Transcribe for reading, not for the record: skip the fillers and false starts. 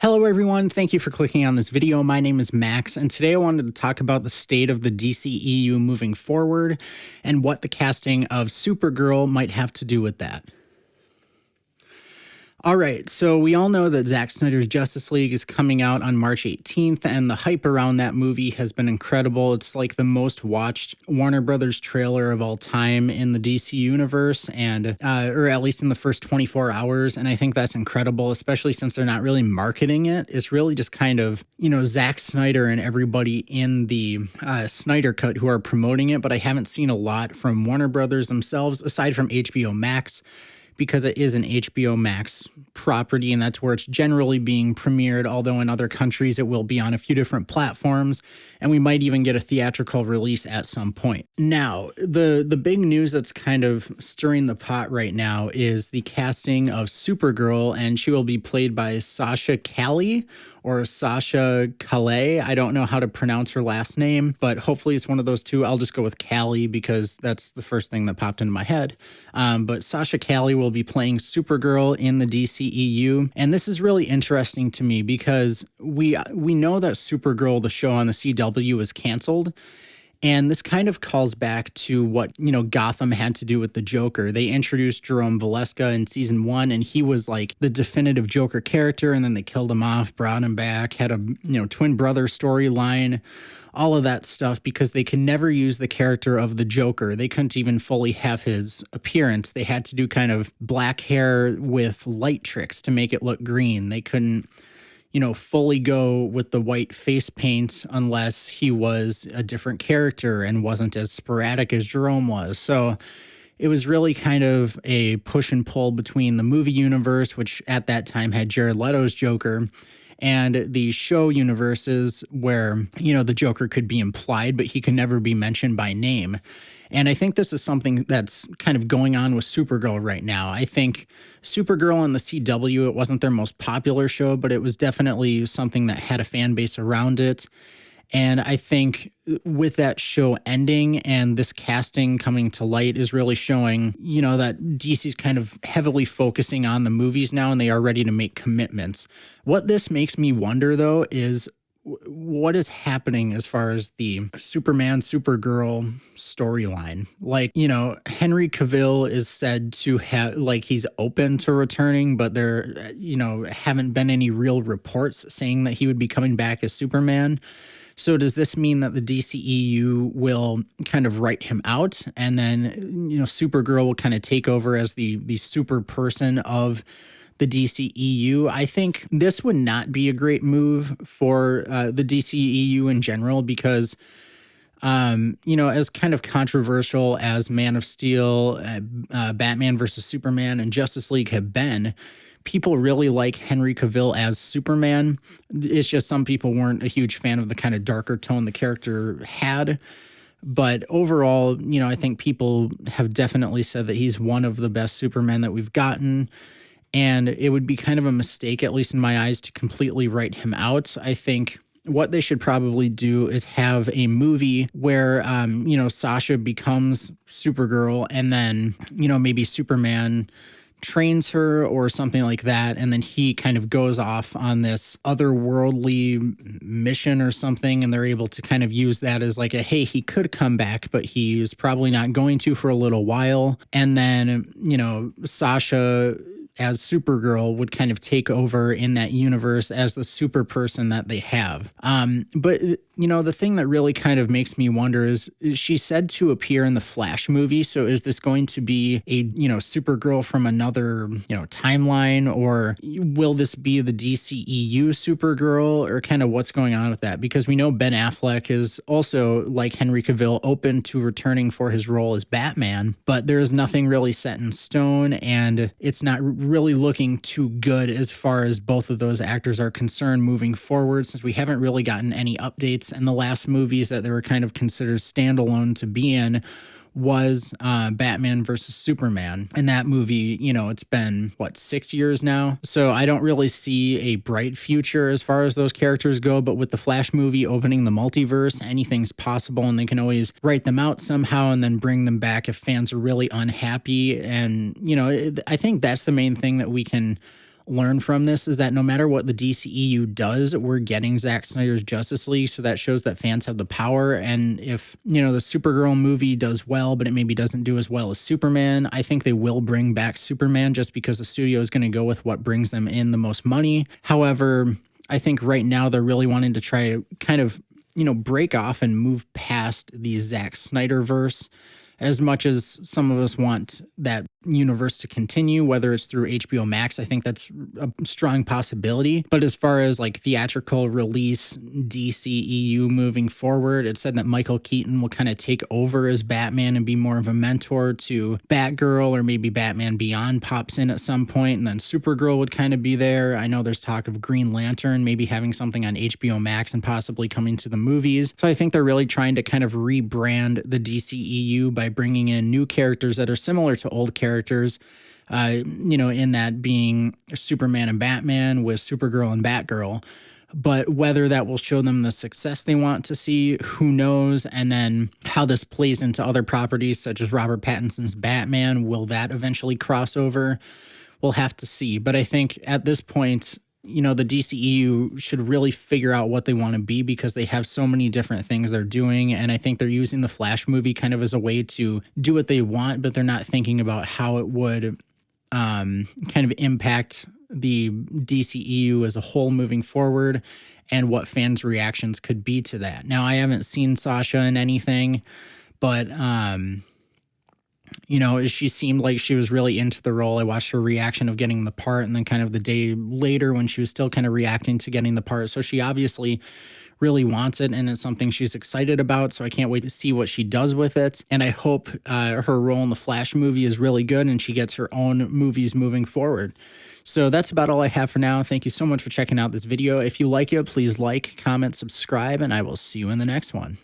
Hello everyone, thank you for clicking on this video. My name is Max, and today I wanted to talk about the state of the DCEU moving forward and what the casting of Supergirl might have to do with that. All right, so we all know that Zack Snyder's Justice League is coming out on March 18th, and the hype around that movie has been incredible. It's like the most watched Warner Brothers trailer of all time in the DC universe, and or at least in the first 24 hours, and I think that's incredible, especially since they're not really marketing it. It's really just kind of, Zack Snyder and everybody in the Snyder Cut who are promoting it, but I haven't seen a lot from Warner Brothers themselves, aside from HBO Max, because it is an HBO Max property, and that's where it's generally being premiered, although in other countries it will be on a few different platforms, and we might even get a theatrical release at some point. Now, the big news that's kind of stirring the pot right now is the casting of Supergirl, and she will be played by Sasha Calle, or Sasha Calais. I don't know how to pronounce her last name, but hopefully it's one of those two. I'll just go with Callie because that's the first thing that popped into my head. But Sasha Calle will be playing Supergirl in the DCEU, and this is really interesting to me because we know that Supergirl, the show on the CW, is canceled. And this kind of calls back to what, Gotham had to do with the Joker. They introduced Jerome Valeska in season 1, and he was like the definitive Joker character, and then they killed him off, brought him back, had a, twin brother storyline, all of that stuff, because they could never use the character of the Joker. They couldn't even fully have his appearance. They had to do kind of black hair with light tricks to make it look green. They couldn't fully go with the white face paint unless he was a different character and wasn't as sporadic as Jerome was. So it was really kind of a push and pull between the movie universe, which at that time had Jared Leto's Joker, and the show universes where, the Joker could be implied, but he could never be mentioned by name. And I think this is something that's kind of going on with Supergirl right now. I think Supergirl on the CW, it wasn't their most popular show, but it was definitely something that had a fan base around it. And I think with that show ending and this casting coming to light is really showing, that DC's kind of heavily focusing on the movies now, and they are ready to make commitments. What this makes me wonder, though, is what is happening as far as the Superman, Supergirl storyline. Like, Henry Cavill is said to have, he's open to returning, but there, haven't been any real reports saying that he would be coming back as Superman. So does this mean that the DCEU will kind of write him out, and then, Supergirl will kind of take over as the super person of the DCEU? I think this would not be a great move for the DCEU in general because, as kind of controversial as Man of Steel, Batman versus Superman, and Justice League have been, people really like Henry Cavill as Superman. It's just some people weren't a huge fan of the kind of darker tone the character had. But overall, I think people have definitely said that he's one of the best Supermen that we've gotten. And it would be kind of a mistake, at least in my eyes, to completely write him out. I think what they should probably do is have a movie where, Sasha becomes Supergirl, and then, maybe Superman trains her or something like that, and then he kind of goes off on this otherworldly mission or something, and they're able to kind of use that as like a, hey, he could come back, but he's probably not going to for a little while. And then, Sasha as Supergirl would kind of take over in that universe as the super person that they have. But the thing that really kind of makes me wonder is she's said to appear in the Flash movie. So is this going to be a, Supergirl from another, timeline, or will this be the DCEU Supergirl, or kind of what's going on with that? Because we know Ben Affleck is also, like Henry Cavill, open to returning for his role as Batman, but there is nothing really set in stone, and it's not really looking too good as far as both of those actors are concerned moving forward, since we haven't really gotten any updates, and the last movies that they were kind of considered standalone to be in was Batman versus Superman. And that movie, it's been, 6 years now? So I don't really see a bright future as far as those characters go, but with the Flash movie opening the multiverse, anything's possible, and they can always write them out somehow and then bring them back if fans are really unhappy. And, I think that's the main thing that we can learn from this is that no matter what the DCEU does, we're getting Zack Snyder's Justice League. So that shows that fans have the power. And if, you know, the Supergirl movie does well, but it maybe doesn't do as well as Superman, I think they will bring back Superman just because the studio is going to go with what brings them in the most money. However, I think right now they're really wanting to try kind of, you know, break off and move past the Zack Snyder verse. As much as some of us want that universe to continue, whether it's through HBO Max, I think that's a strong possibility. But as far as like theatrical release, DCEU moving forward, it said that Michael Keaton will kind of take over as Batman and be more of a mentor to Batgirl, or maybe Batman Beyond pops in at some point, and then Supergirl would kind of be there. I know there's talk of Green Lantern maybe having something on HBO Max and possibly coming to the movies. So I think they're really trying to kind of rebrand the DCEU by bringing in new characters that are similar to old characters, you know, in that being Superman and Batman with Supergirl and Batgirl. But whether that will show them the success they want to see, who knows? And then how this plays into other properties such as Robert Pattinson's Batman, will that eventually cross over? We'll have to see. But I think at this point, you know, the DCEU should really figure out what they want to be, because they have so many different things they're doing. And I think they're using the Flash movie kind of as a way to do what they want, but they're not thinking about how it would kind of impact the DCEU as a whole moving forward and what fans' reactions could be to that. Now, I haven't seen Sasha in anything, but you know, she seemed like she was really into the role. I watched her reaction of getting the part, and then kind of the day later when she was still kind of reacting to getting the part. So she obviously really wants it, and it's something she's excited about. So I can't wait to see what she does with it. And I hope her role in the Flash movie is really good and she gets her own movies moving forward. So that's about all I have for now. Thank you so much for checking out this video. If you like it, please like, comment, subscribe, and I will see you in the next one.